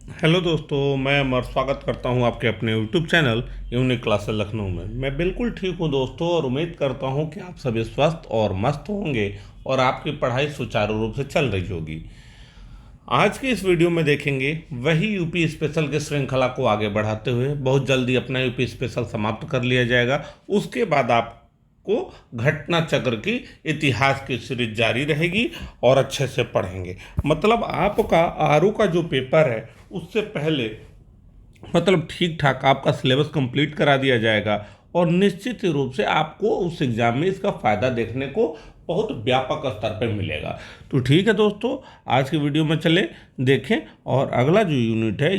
Hello दोस्तों, मैं अमर स्वागत करता हूं आपके अपने YouTube channel unique classes Lucknow में। मैं बिल्कुल ठीक हूं दोस्तों, और उम्मीद करता हूं कि आप सभी स्वस्थ और मस्त होंगे और आपकी पढ़ाई सुचारू रूप से चल रही होगी। आज के इस वीडियो में देखेंगे वही यूपी स्पेशल की श्रृंखला को आगे बढ़ाते हुए बहुत जल्दी अपना यूपी स्पेशल समाप्त कर लिया जाएगा। उसके बाद आपको घटना चक्र की इतिहास की सीरीज जारी रहेगी और अच्छे से पढ़ेंगे। मतलब आपका आरओ का जो पेपर है उससे पहले मतलब ठीक ठाक आपका सिलेबस कंप्लीट करा दिया जाएगा, और निश्चित रूप से आपको उस एग्ज़ाम में इसका फ़ायदा देखने को बहुत व्यापक स्तर पर मिलेगा। तो ठीक है दोस्तों, आज की वीडियो में चले देखें। और अगला जो यूनिट है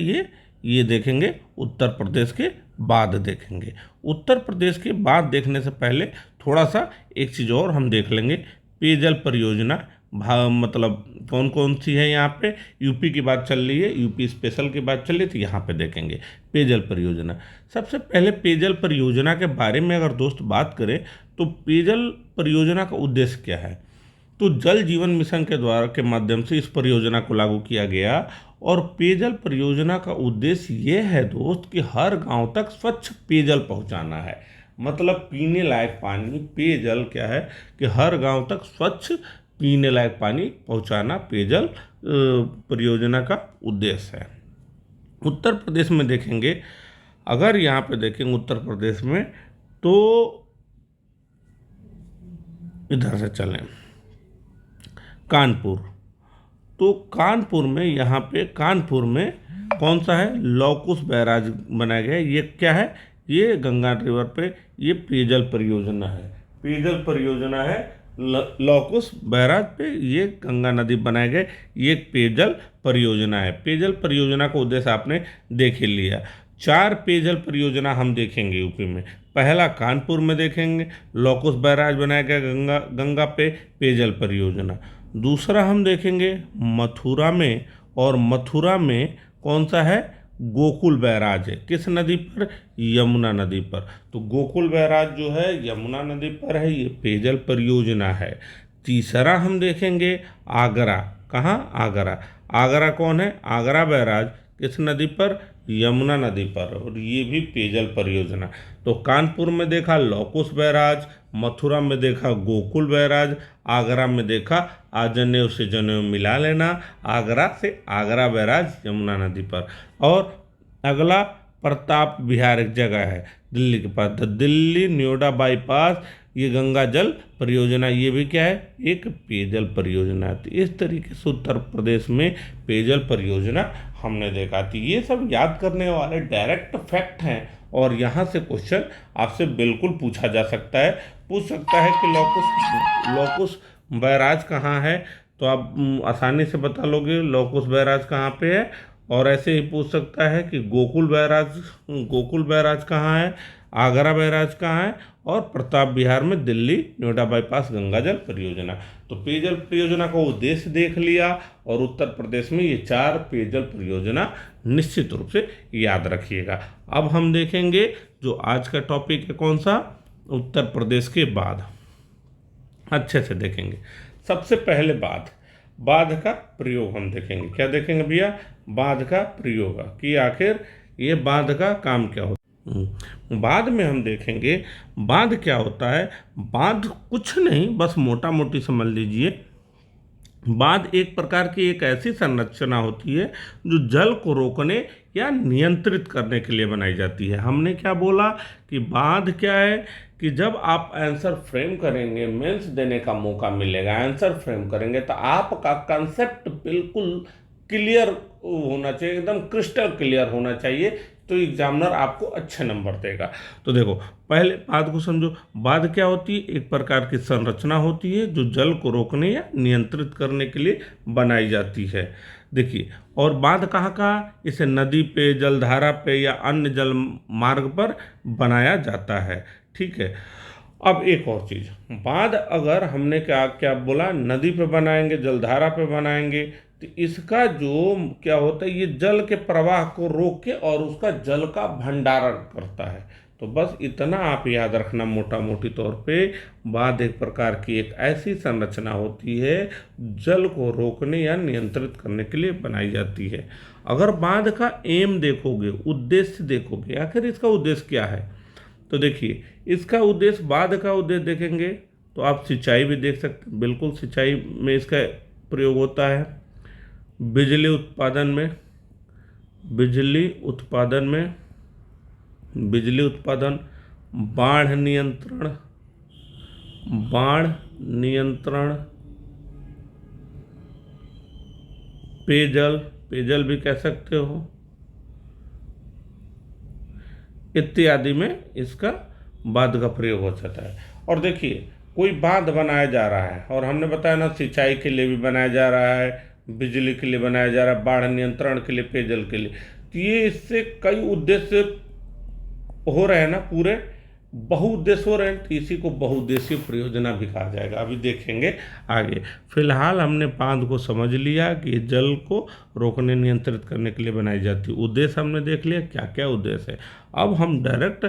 ये देखेंगे उत्तर प्रदेश के बाद देखेंगे। उत्तर प्रदेश के बाद देखने से पहले थोड़ा सा एक चीज़ और हम देख लेंगे। पेयजल परियोजना मतलब कौन कौन सी है यहाँ पे। यूपी की बात चल रही है, यूपी स्पेशल की बात चल रही थी, यहाँ पे देखेंगे पेयजल परियोजना। सबसे पहले पेयजल परियोजना के बारे में अगर दोस्त बात करें तो पेयजल परियोजना का उद्देश्य क्या है। तो जल जीवन मिशन के द्वारा के माध्यम से इस परियोजना को लागू किया गया, और पेयजल परियोजना का उद्देश्य ये है दोस्त कि हर गांव तक स्वच्छ पेयजल पहुंचाना है। मतलब पीने लायक पानी, पेयजल क्या है कि हर गांव तक स्वच्छ पीने लायक पानी पहुंचाना पेयजल परियोजना का उद्देश्य है। उत्तर प्रदेश में देखेंगे, अगर यहाँ पे देखेंगे उत्तर प्रदेश में, तो इधर से चलें कानपुर। तो कानपुर में, यहाँ पे कानपुर में कौन सा है, लौकुश बैराज बनाया गया है। ये क्या है, ये गंगा रिवर पे ये पेयजल परियोजना है। पेयजल परियोजना है लौकुश बैराज पे, ये गंगा नदी बनाए गए, ये एक पेयजल परियोजना है। पेयजल परियोजना का उद्देश्य आपने देख ही लिया। 4 पेयजल परियोजना हम देखेंगे यूपी में। पहला कानपुर में देखेंगे, लौकुश बैराज बनाया गया गंगा गंगा पे पेयजल परियोजना। दूसरा हम देखेंगे मथुरा में, और मथुरा में कौन सा है, गोकुल बैराज है। किस नदी पर, यमुना नदी पर। तो गोकुल बैराज जो है यमुना नदी पर है, ये पेयजल परियोजना है। तीसरा हम देखेंगे आगरा। कहाँ, आगरा। आगरा कौन है, आगरा बैराज किस नदी पर, यमुना नदी पर, और ये भी पेयजल परियोजना। तो कानपुर में देखा लौकुश बैराज, मथुरा में देखा गोकुल बैराज, आगरा में देखा जनेऊ से जनेऊ मिला लेना, आगरा से आगरा बैराज यमुना नदी पर। और अगला प्रताप विहार एक जगह है दिल्ली के पास, द दिल्ली नोएडा बाईपास, ये गंगा जल परियोजना, ये भी क्या है, एक पेयजल परियोजना है। तो इस तरीके से उत्तर प्रदेश में पेयजल परियोजना हमने देखा थी। ये सब याद करने वाले डायरेक्ट फैक्ट हैं, और यहाँ से क्वेश्चन आपसे बिल्कुल पूछा जा सकता है। पूछ सकता है कि लौकुश लौकुश बैराज कहाँ है, तो आप आसानी से बता लोगे लौकुश बैराज कहाँ पे है। और ऐसे ही पूछ सकता है कि गोकुल बैराज कहाँ है, आगरा बैराज कहाँ है, और प्रताप विहार में दिल्ली नोएडा बाईपास गंगा जल परियोजना। तो पेयजल परियोजना का उद्देश्य देख लिया, और उत्तर प्रदेश में ये 4 पेयजल परियोजना निश्चित रूप से याद रखिएगा। अब हम देखेंगे जो आज का टॉपिक है कौन सा, उत्तर प्रदेश के बाद अच्छे से देखेंगे। सबसे पहले बाध का प्रयोग हम देखेंगे। क्या देखेंगे भैया, बाध का प्रयोग, कि आखिर ये बाध का काम क्या होता है। बाद में हम देखेंगे बांध क्या होता है। बांध कुछ नहीं, बस मोटा मोटी समझ लीजिए, बांध एक प्रकार की एक ऐसी संरचना होती है जो जल को रोकने या नियंत्रित करने के लिए बनाई जाती है। हमने क्या बोला कि बांध क्या है, कि जब आप आंसर फ्रेम करेंगे, मेंस देने का मौका मिलेगा, आंसर फ्रेम करेंगे, तो आपका कंसेप्ट बिल्कुल क्लियर होना चाहिए, एकदम क्रिस्टल क्लियर होना चाहिए, तो एग्जामिनर आपको अच्छे नंबर देगा। तो देखो पहले बात को समझो। बात क्या होती है, एक प्रकार की संरचना होती है जो जल को रोकने या नियंत्रित करने के लिए बनाई जाती है। देखिए, और बांध कहाँ कहाँ, इसे नदी पे, जलधारा पे या अन्य जल मार्ग पर बनाया जाता है। ठीक है। अब एक और चीज़, बांध अगर हमने क्या क्या बोला, नदी पे बनाएंगे, जलधारा पे बनाएंगे, तो इसका जो क्या होता है, ये जल के प्रवाह को रोक के और उसका जल का भंडारण करता है। तो बस इतना आप याद रखना मोटा मोटी तौर पे, बांध एक प्रकार की एक ऐसी संरचना होती है जल को रोकने या नियंत्रित करने के लिए बनाई जाती है। अगर बांध का एम देखोगे, उद्देश्य देखोगे, आखिर इसका उद्देश्य क्या है, तो देखिए इसका उद्देश्य, बांध का उद्देश्य देखेंगे तो आप सिंचाई भी देख सकते हैं, बिल्कुल सिंचाई में इसका प्रयोग होता है, बिजली उत्पादन में, बिजली उत्पादन में, बिजली उत्पादन, बाढ़ नियंत्रण, बाढ़ नियंत्रण, पेयजल, पेयजल भी कह सकते हो, इत्यादि में इसका बांध का प्रयोग हो जाता है। और देखिए कोई बांध बनाया जा रहा है, और हमने बताया ना सिंचाई के लिए भी बनाया जा रहा है, बिजली के लिए बनाया जा रहा है, बाढ़ नियंत्रण के लिए, पेयजल के लिए, तो ये इससे कई उद्देश्य हो रहे हैं ना, पूरे बहुउद्देश्य हो रहे हैं, तो इसी को बहुउद्देशीय परियोजना भी कहा जाएगा। अभी देखेंगे आगे। फिलहाल हमने बांध को समझ लिया कि जल को रोकने नियंत्रित करने के लिए बनाई जाती है, उद्देश्य हमने देख लिया क्या क्या उद्देश्य है। अब हम डायरेक्ट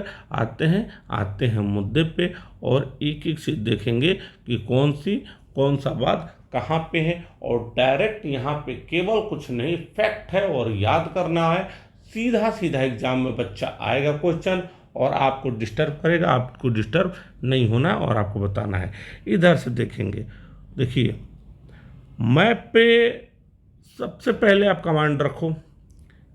आते हैं मुद्दे पे, और एक एक चीज देखेंगे कि कौन सा बात कहाँ पे है, और डायरेक्ट यहाँ पे केवल कुछ नहीं, फैक्ट है और याद करना है। सीधा सीधा एग्जाम में बच्चा आएगा क्वेश्चन और आपको डिस्टर्ब करेगा, आपको डिस्टर्ब नहीं होना और आपको बताना है। इधर से देखेंगे, देखिए मैप पे सबसे पहले आप कमांड रखो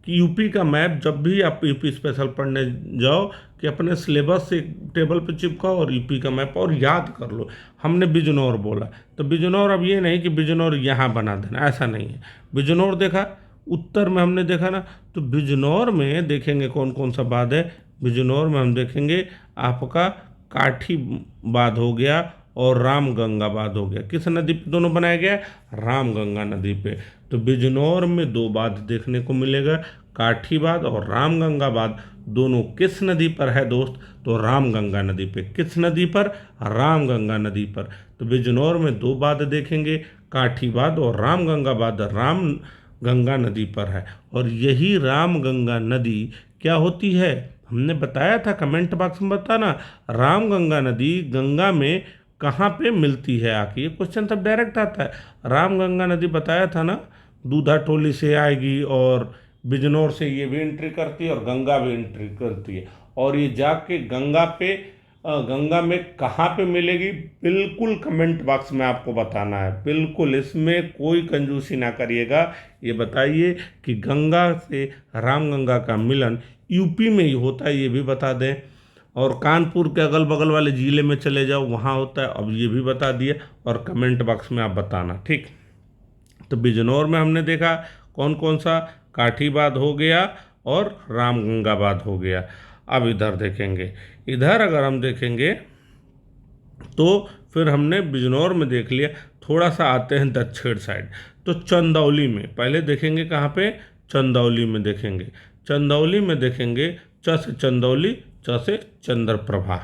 कि यूपी का मैप, जब भी आप यूपी स्पेशल पढ़ने जाओ, कि अपने सिलेबस से टेबल पे चिपकाओ और यूपी का मैप और याद कर लो। हमने बिजनौर बोला तो बिजनौर, अब ये नहीं कि बिजनौर यहाँ बना देना, ऐसा नहीं है। बिजनौर देखा, उत्तर में हमने देखा ना, तो बिजनौर में देखेंगे कौन कौन सा बांध है। बिजनौर में हम देखेंगे आपका काठी बांध हो गया और रामगंगा बांध हो गया। किस नदी पे दोनों बनाया गया? रामगंगा नदी पे। तो बिजनौर में दो बांध देखने को मिलेगा, काठी बांध और रामगंगा बांध। दोनों किस नदी पर है दोस्त? तो रामगंगा नदी पे। किस नदी पर? रामगंगा नदी पर। तो बिजनौर में दो बांध देखेंगे, काठी बांध और रामगंगा बांध रामगंगा नदी पर है। और यही रामगंगा नदी क्या होती है? हमने बताया था, कमेंट बॉक्स में बताना, रामगंगा नदी गंगा में कहाँ पे मिलती है आके। ये क्वेश्चन तब डायरेक्ट आता है। रामगंगा नदी बताया था ना, दूधा टोली से आएगी और बिजनौर से ये भी एंट्री करती है और गंगा भी एंट्री करती है, और ये जाके गंगा में कहाँ पे मिलेगी, बिल्कुल कमेंट बॉक्स में आपको बताना है। बिल्कुल इसमें कोई कंजूसी ना करिएगा। ये बताइए कि गंगा से रामगंगा का मिलन यूपी में ही होता है, ये भी बता दें। और कानपुर के अगल बगल वाले ज़िले में चले जाओ, वहाँ होता है, अब ये भी बता दिए। और कमेंट बॉक्स में आप बताना, ठीक। तो बिजनौर में हमने देखा कौन कौन सा, काठी बांध हो गया और रामगंगा बांध हो गया। अब इधर देखेंगे, इधर अगर हम देखेंगे तो फिर हमने बिजनौर में देख लिया। थोड़ा सा आते हैं दक्षिण साइड, तो चंदौली में पहले देखेंगे। कहाँ पे? चंदौली में देखेंगे। चंदौली में देखेंगे च से चंदौली, च से चंद्रप्रभा।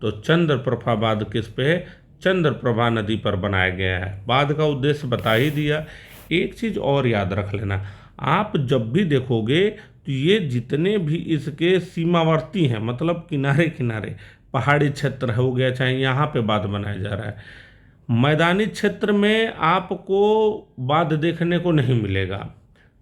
तो चंद्रप्रभा बांध किस पे है? चंद्रप्रभा नदी पर बनाया गया है। बांध का उद्देश्य बता ही दिया। एक चीज़ और याद रख लेना, आप जब भी देखोगे तो ये जितने भी इसके सीमावर्ती हैं, मतलब किनारे किनारे पहाड़ी क्षेत्र हो गया, चाहे यहाँ पे बांध बनाया जा रहा है, मैदानी क्षेत्र में आपको बांध देखने को नहीं मिलेगा,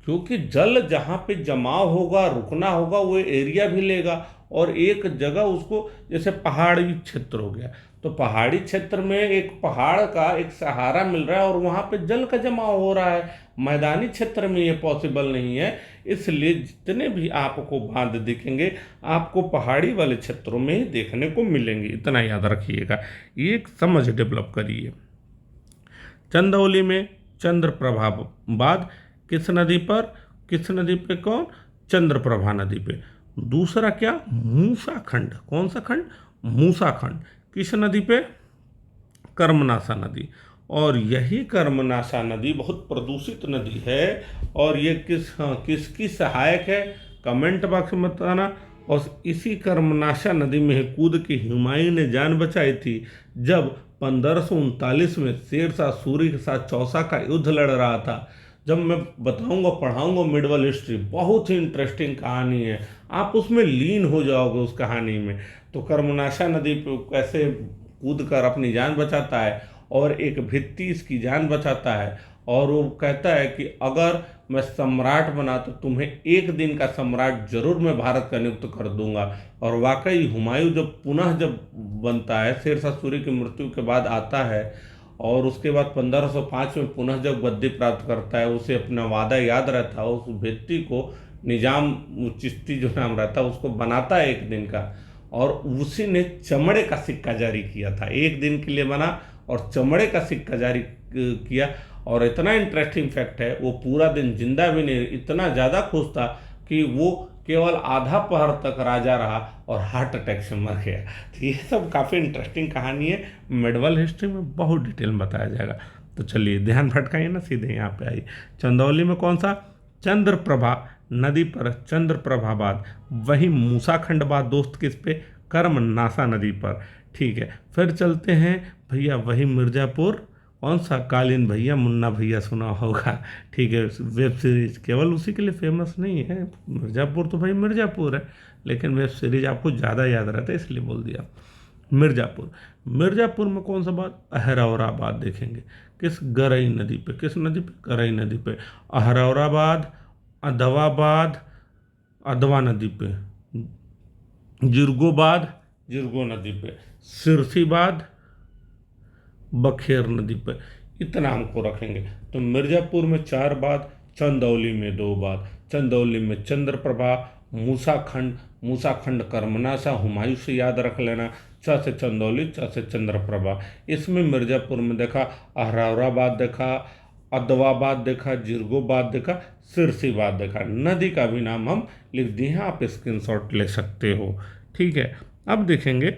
क्योंकि जल जहाँ पे जमाव होगा, रुकना होगा, वो एरिया भी लेगा। और एक जगह उसको, जैसे पहाड़ी क्षेत्र हो गया, तो पहाड़ी क्षेत्र में एक पहाड़ का एक सहारा मिल रहा है और वहाँ पे जल का जमाव हो रहा है। मैदानी क्षेत्र में ये पॉसिबल नहीं है। इसलिए जितने भी आपको बांध दिखेंगे, आपको पहाड़ी वाले क्षेत्रों में ही देखने को मिलेंगे। इतना याद रखिएगा, ये समझ डेवलप करिए। चंदौली में चंद्रप्रभा बांध किस नदी पर? किस नदी पे? कौन? चंद्रप्रभा नदी पे। दूसरा क्या? मूसा खंड। कौन सा खंड? मूसा खंड। किस नदी पे? कर्मनाशा नदी। और यही कर्मनाशा नदी बहुत प्रदूषित नदी है, और ये किसकी सहायक है? कमेंट बॉक्स में बताना। और इसी कर्मनाशा नदी में कूद के हुमायूं ने जान बचाई थी, जब 1539 में शेरशाह सूरी के साथ चौसा का युद्ध लड़ रहा था। जब मैं बताऊंगा पढ़ाऊंगा मिडवल हिस्ट्री, बहुत ही इंटरेस्टिंग कहानी है, आप उसमें लीन हो जाओगे उस कहानी में। तो कर्मनाशा नदी पे कैसे कूद कर अपनी जान बचाता है और एक भित्ति इसकी जान बचाता है, और वो कहता है कि अगर मैं सम्राट बना तो तुम्हें एक दिन का सम्राट जरूर मैं भारत का नियुक्त कर दूंगा। और वाकई हुमायूं जब पुनः जब बनता है, शेरशाह सूरी की मृत्यु के बाद आता है, और उसके बाद 1505 में पुनः जब गद्दी प्राप्त करता है, उसे अपना वादा याद रहता है, उस भित्ति को निजाम चिश्ती जो नाम रहता है उसको बनाता है एक दिन का, और उसी ने चमड़े का सिक्का जारी किया था, एक दिन के लिए बना और चमड़े का सिक्का जारी किया। और इतना इंटरेस्टिंग फैक्ट है, वो पूरा दिन जिंदा भी नहीं, इतना ज़्यादा खुश था कि वो केवल आधा पहर तक राजा रहा और हार्ट अटैक से मर गया। तो ये सब काफ़ी इंटरेस्टिंग कहानी है, मिडवल हिस्ट्री में बहुत डिटेल में बताया जाएगा। तो चलिए ध्यान भटकाइए ना, सीधे यहाँ पे आइए। चंदौली में कौन सा? चंद्रप्रभा नदी पर चंद्रप्रभा बाद, वही मूसाखंड बाद दोस्त किस पे? कर्मनाशा नदी पर। ठीक है, फिर चलते हैं भैया वही मिर्ज़ापुर, कौन सा? कालीन भैया, मुन्ना भैया सुना होगा। ठीक है, वेब सीरीज केवल उसी के लिए फेमस नहीं है, मिर्ज़ापुर तो भाई मिर्ज़ापुर है, लेकिन वेब सीरीज आपको ज़्यादा याद रहता है इसलिए बोल दिया। मिर्ज़ापुर, मिर्ज़ापुर में कौन सा बात? अहरौराबाद देखेंगे। किस? गरई नदी पे। किस नदी पे? गरई नदी पे। अहरौराबाद, अदवाबाद, अदवा नदी पे। जिरगोबाद, जिरगो नदी पे। सिरसीबाद, बखेर नदी पर। इतना हमको रखेंगे। तो मिर्ज़ापुर में 4 बात, चंदौली में 2 बात। चंदौली में चंद्रप्रभा, मूसाखंड, मूसाखंड कर्मनाशा, हुमायूं से याद रख लेना। च से चंदौली, च से चंद्रप्रभा। इसमें मिर्ज़ापुर में देखा, अहरौराबाद देखा, अदवाबाद देखा, जिरगोबाद देखा, सिरसीबाद देखा। नदी का भी नाम हम लिख दिए हैं, आप स्क्रीनशॉट ले सकते हो। ठीक है, अब देखेंगे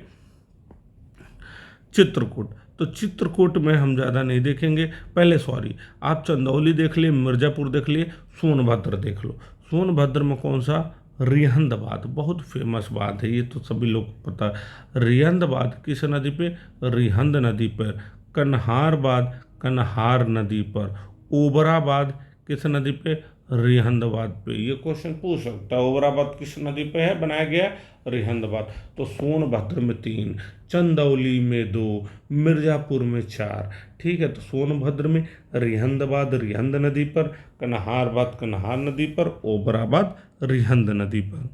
चित्रकूट। तो चित्रकूट में हम ज़्यादा नहीं देखेंगे, पहले सॉरी आप चंदौली देख लिए, मिर्ज़ापुर देख लिए, सोनभद्र देख लो। सोनभद्र में कौन सा? रिहंदबाद, बहुत फेमस बात है, ये तो सभी लोग पता। रिहंदबाद किस नदी पे? रिहंद नदी पर। कन्हारबाद, कन्हार नदी पर। ओबराबाद किस नदी पे? रिहंदबाद पे। ये क्वेश्चन पूछ सकता है, ओबराबाद किस नदी पे है बनाया गया? रिहंदबाद। तो सोनभद्र में 3, चंदौली में 2, मिर्ज़ापुर में 4। ठीक है, तो सोनभद्र में रिहंदबाद रिहंद नदी पर, कन्हारबाद कन्हार नदी पर, ओबराबाद रिहंद नदी पर।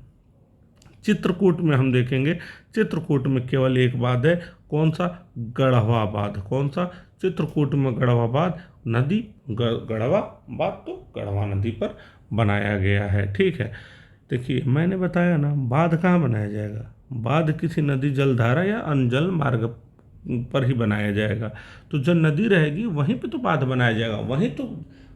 चित्रकूट में हम देखेंगे, चित्रकूट में केवल एक बात है, कौन सा? गढ़वाबाद। कौन सा? चित्रकूट में गढ़वाबाद नदी, गढ़वाबाद तो गढ़वा नदी पर बनाया गया है। ठीक है, देखिए मैंने बताया ना, बांध कहाँ बनाया जाएगा? बांध किसी नदी जलधारा या अनजल मार्ग पर ही बनाया जाएगा। तो जब नदी रहेगी वहीं पे तो बांध बनाया जाएगा, वहीं तो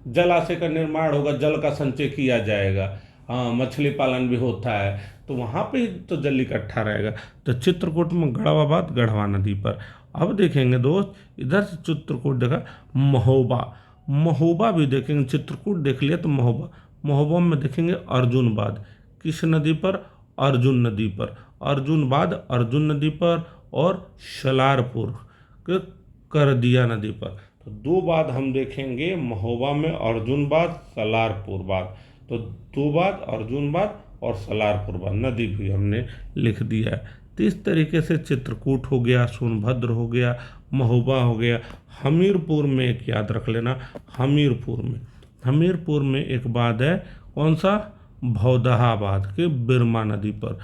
जलाशय का निर्माण होगा, जल का संचय किया जाएगा। हाँ, मछली पालन भी होता है, तो वहाँ पे ही तो जल इकट्ठा रहेगा। तो चित्रकूट में गढ़वाबाद, गढ़वा नदी पर। अब देखेंगे दोस्त, इधर से चित्रकूट देखा, महोबा, महोबा भी देखेंगे। चित्रकूट देख लिया तो महोबा, महोबा में देखेंगे अर्जुनबाद, किस नदी पर? अर्जुन नदी पर। अर्जुनबाद अर्जुन नदी पर, और शलारपुर के करदिया नदी पर। तो 2 बात हम देखेंगे, महोबा में अर्जुनबाद, सलारपुर बाद। तो 2 बात अर्जुनबाद और सलारपुर बाद, नदी भी हमने लिख दिया है। तो इस तरीके से चित्रकूट हो गया, सोनभद्र हो गया, महोबा हो गया। हमीरपुर में एक याद रख लेना, हमीरपुर में, हमीरपुर में एक बात है, कौन सा? भौदहाबाद के बिरमा नदी पर।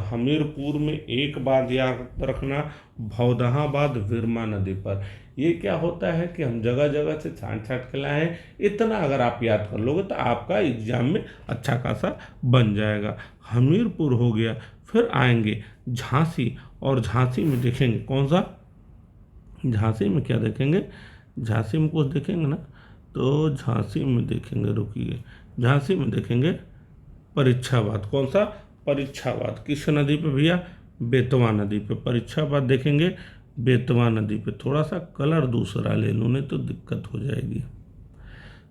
हमीरपुर में एक बात याद रखना, भौदहाबाद बिरमा नदी पर। ये क्या होता है कि हम जगह जगह से छांट छांट के लाए हैं, इतना अगर आप याद कर लोगे तो आपका एग्जाम में अच्छा खासा बन जाएगा। हमीरपुर हो गया, फिर आएंगे झांसी, और झांसी में देखेंगे कौन सा? झांसी में क्या देखेंगे? झांसी में कुछ देखेंगे ना, तो झांसी में देखेंगे, रुकिए, झांसी में देखेंगे परीक्षाबाद। कौन सा? परीक्षाबाद। किस नदी पे भैया? बेतवा नदी पे। परीक्षाबाद देखेंगे बेतवा नदी पे। थोड़ा सा कलर दूसरा ले लूँ, नहीं तो दिक्कत हो जाएगी।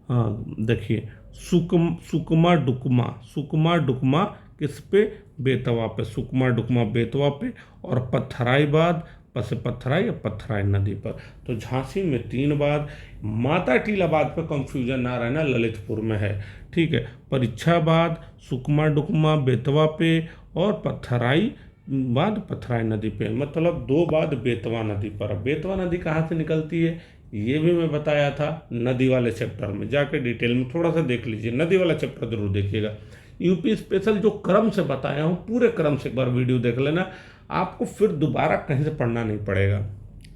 हाँ देखिए, सुकमा डुकमा, सुकमा डुकमा किस पे? बेतवा पे। सुकमा डुकमा बेतवा पे। और पथराईबाद, से पथराई या पथराई नदी पर। तो झांसी में 3 बांध, माता टीला बांध पे कंफ्यूजन ना रहना, ललितपुर में है, ठीक है। परीक्षा बांध सुकमा डुकमा बेतवा पे, और पथराई बांध पथराई नदी पे, मतलब 2 बांध बेतवा नदी पर। बेतवा नदी कहाँ से निकलती है ये भी मैं बताया था नदी वाले चैप्टर में, जाके डिटेल में थोड़ा सा देख लीजिए, नदी वाला चैप्टर जरूर देखिएगा। यूपी स्पेशल जो क्रम से बताया हूँ पूरे क्रम से एक बार वीडियो देख लेना, आपको फिर दोबारा कहीं से पढ़ना नहीं पड़ेगा।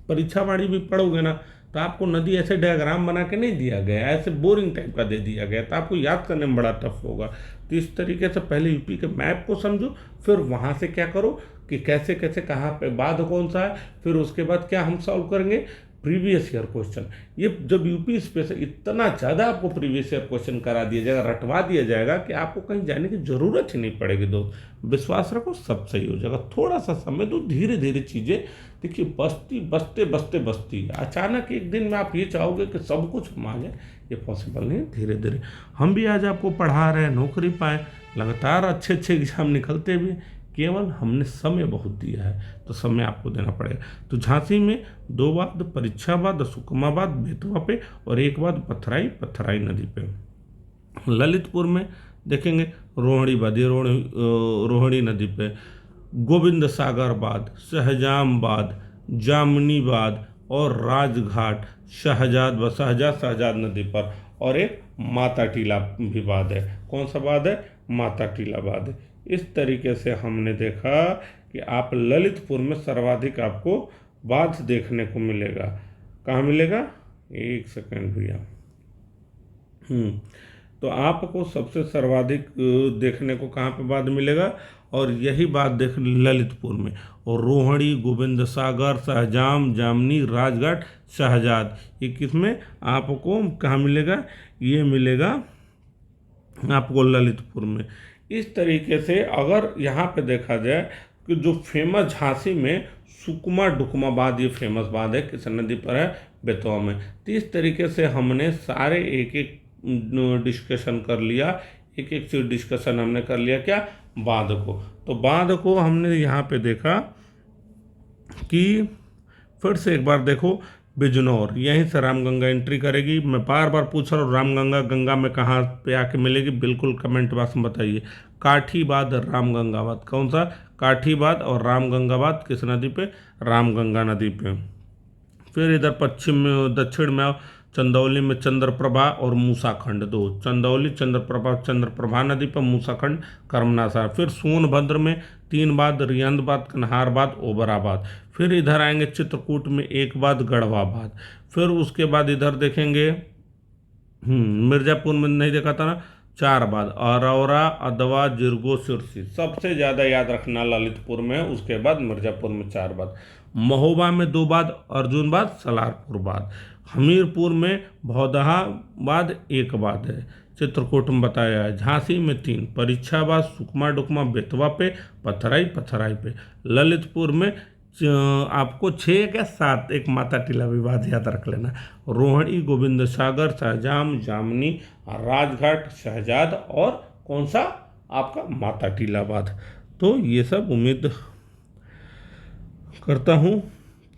परीक्षा वाणी भी पढ़ोगे ना तो आपको नदी ऐसे डायग्राम बना के नहीं दिया गया, ऐसे बोरिंग टाइप का दे दिया गया, तो आपको याद करने में बड़ा टफ होगा। तो इस तरीके से पहले यूपी के मैप को समझो, फिर वहाँ से क्या करो कि कैसे कैसे कहाँ पे बांध कौन सा है, फिर उसके बाद क्या हम सॉल्व करेंगे, प्रीवियस ईयर क्वेश्चन। ये जब यूपी स्पेशल इतना ज़्यादा आपको प्रीवियस ईयर क्वेश्चन करा दिया जाएगा, रटवा दिया जाएगा कि आपको कहीं जाने की ज़रूरत ही नहीं पड़ेगी दोस्त। विश्वास रखो सब सही हो जाएगा, थोड़ा सा समय दो, धीरे धीरे चीज़ें देखिए बस्ती अचानक एक दिन में आप ये चाहोगे कि सब कुछ हम आ जाए, ये पॉसिबल नहीं है। धीरे धीरे हम भी आज आपको पढ़ा रहे हैं, नौकरी पाएँ, लगातार अच्छे अच्छे एग्जाम निकलते भी, केवल हमने समय बहुत दिया है, तो समय आपको देना पड़ेगा। तो झांसी में 2 बांध, परीक्षा बांध, सुकमा बांध बेतवा पे, और 1 बांध पथराई नदी पे। ललितपुर में देखेंगे रोहिणी बांध, ये रोहिणी नदी पे, गोविंद सागर बांध, शहजाम बांध, जामनी बांध, और राजघाट शहजाद नदी पर, और एक माता टीला भी बांध है। कौन सा बांध है, माता टीला बांध है। इस तरीके से हमने देखा कि आप ललितपुर में सर्वाधिक आपको बांध देखने को मिलेगा। कहाँ मिलेगा, एक सेकंड भैया, तो आपको सबसे सर्वाधिक देखने को कहाँ पे बांध मिलेगा, और यही बात देख ललितपुर में, और रोहिणी, गोविंद सागर, शहजाम, जामनी, राजघाट, शहजाद, ये किसमें आपको कहाँ मिलेगा, ये मिलेगा आपको ललितपुर में। इस तरीके से अगर यहाँ पे देखा जाए कि जो फेमस झांसी में सुकमा डुकमा बांध, ये फेमस बांध है, किस नदी पर है, बेतवा में। तो इस तरीके से हमने सारे एक एक डिस्कशन कर लिया, एक एक चीज डिस्कशन हमने कर लिया, क्या, बांध को। तो बांध को हमने यहाँ पे देखा कि फिर से एक बार देखो, बिजनौर, यहीं से रामगंगा एंट्री करेगी। मैं बार बार पूछ रहा हूँ रामगंगा गंगा में कहाँ पे आके मिलेगी, बिल्कुल कमेंट बॉक्स में बताइए। काठी बांध, रामगंगा बांध, कौन सा, काठी बांध, और रामगंगा बांध किस नदी पे, रामगंगा नदी पे। फिर इधर दक्षिण में आओ, चंदौली में चंद्रप्रभा और मूसाखंड, 2, चंदौली चंद्रप्रभा नदी पर, मूसाखंड कर्मनासा। फिर सोनभद्र में 3 बांध, रियंद बांध, कन्हार बांध, ओबरा बांध। फिर इधर आएंगे चित्रकूट में 1 बांध, गढ़वा बांध। फिर उसके बाद इधर देखेंगे मिर्जापुर में नहीं देखा था ना, 4 बांध, अरौरा, अदवा, जिरगो, सिरसी। सबसे ज़्यादा याद रखना ललितपुर में, उसके बाद मिर्जापुर में 4 बांध। महोबा में 2 बांध, अर्जुन बांध, सलारपुर बांध। हमीरपुर में भौदहा बांध 1 बांध है, चित्रकूट में बताया है। झांसी में 3, परीक्षा बांध, सुकमा डुकमा बेतवा पे, पथराई पे। ललितपुर में आपको 6 क्या 7, एक माता टीला विवाद याद रख लेना। रोहिणी, गोविंद सागर, शहजाम, जामनी, राजघाट, शहजाद, और कौन सा आपका माता टीला बांध। तो ये सब उम्मीद करता हूँ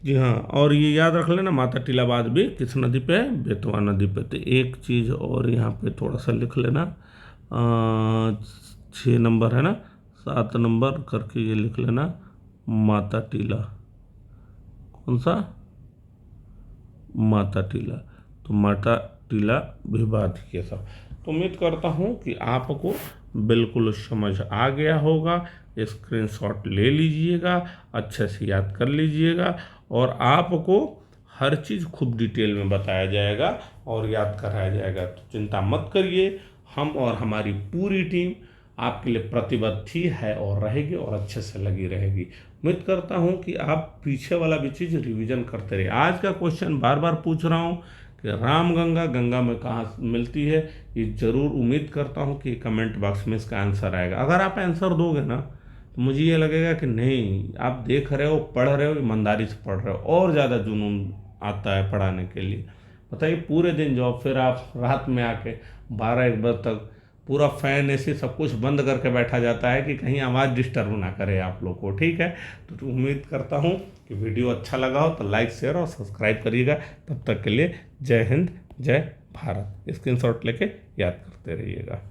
जी हाँ, और ये याद रख लेना माता टीला बांध भी किस नदी पे है, बेतवा नदी पे। तो एक चीज़ और यहाँ पे थोड़ा सा लिख लेना, 6 नंबर है ना, 7 नंबर करके ये लिख लेना, माता टीला, कौन सा, माता टीला। तो माता टीला भी बात किया सब। तो उम्मीद करता हूँ कि आपको बिल्कुल समझ आ गया होगा। स्क्रीनशॉट ले लीजिएगा, अच्छे से याद कर लीजिएगा, और आपको हर चीज़ खूब डिटेल में बताया जाएगा और याद कराया जाएगा। तो चिंता मत करिए, हम और हमारी पूरी टीम आपके लिए प्रतिबद्ध ही है और रहेगी, और अच्छे से लगी रहेगी। उम्मीद करता हूं कि आप पीछे वाला भी चीज़ रिवीजन करते रहे। आज का क्वेश्चन बार बार पूछ रहा हूं कि रामगंगा गंगा में कहाँ मिलती है, ये जरूर उम्मीद करता हूं कि कमेंट बॉक्स में इसका आंसर आएगा। अगर आप आंसर दोगे ना तो मुझे ये लगेगा कि नहीं, आप देख रहे हो, पढ़ रहे हो, ईमानदारी से पढ़ रहे हो, और ज़्यादा जुनून आता है पढ़ाने के लिए। बताइए पूरे दिन जॉब, फिर आप रात में आके 12-1 बजे तक पूरा फैन एसी सब कुछ बंद करके बैठा जाता है कि कहीं आवाज़ डिस्टर्ब ना करे आप लोग को। ठीक है, तो उम्मीद करता हूँ कि वीडियो अच्छा लगा हो तो लाइक शेयर और सब्सक्राइब करिएगा। तब तक के लिए जय हिंद जय भारत। स्क्रीनशॉट लेके याद करते रहिएगा।